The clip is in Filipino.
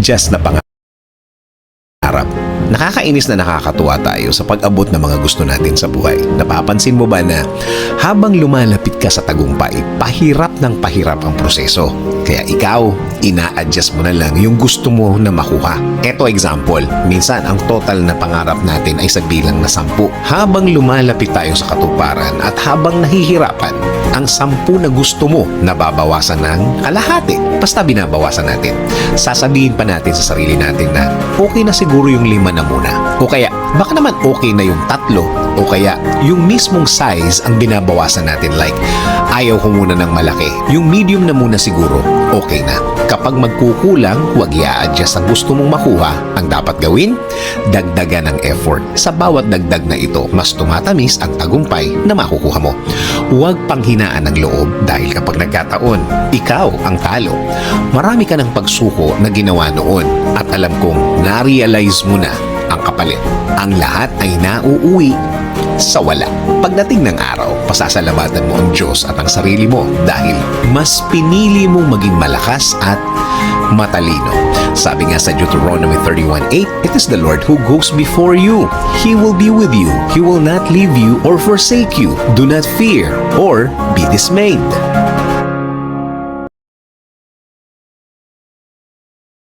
ina-adjust na pangarap. Nakakainis na nakakatuwa tayo sa pag-abot ng mga gusto natin sa buhay. Napapansin mo ba na habang lumalapit ka sa tagumpay, pahirap ng pahirap ang proseso? Kaya ikaw, ina-adjust mo na lang yung gusto mo na makuha. Eto example, minsan ang total na pangarap natin ay sa bilang na 10. Habang lumalapit tayo sa katuparan at habang nahihirapan, ang 10 na gusto mo nababawasan ng kalahati. Basta binabawasan natin. Sasabihin pa natin sa sarili natin na okay na siguro yung 5 na muna. O kaya, baka naman okay na yung 3. O kaya, yung mismong size ang binabawasan natin. Like, ayaw ko muna ng malaki. Yung medium na muna siguro, okay na. Kapag magkukulang, huwag i-adjust ang gusto mong makuha. Ang dapat gawin, dagdagan ng effort. Sa bawat dagdag na ito, mas tumatamis ang tagumpay na makukuha mo. Huwag panghinaan ng loob dahil kapag nagkataon, ikaw ang talo. Marami ka ng pagsuko na ginawa noon at alam kong na-realize mo na ang kapalit. Ang lahat ay nauuwi sa wala. Pagdating ng araw, pasasalamatan mo ang Diyos at ang sarili mo dahil mas pinili mong maging malakas at matalino. Sabi nga sa Deuteronomy 31:8, it is the Lord who goes before you. He will be with you. He will not leave you or forsake you. Do not fear or be dismayed.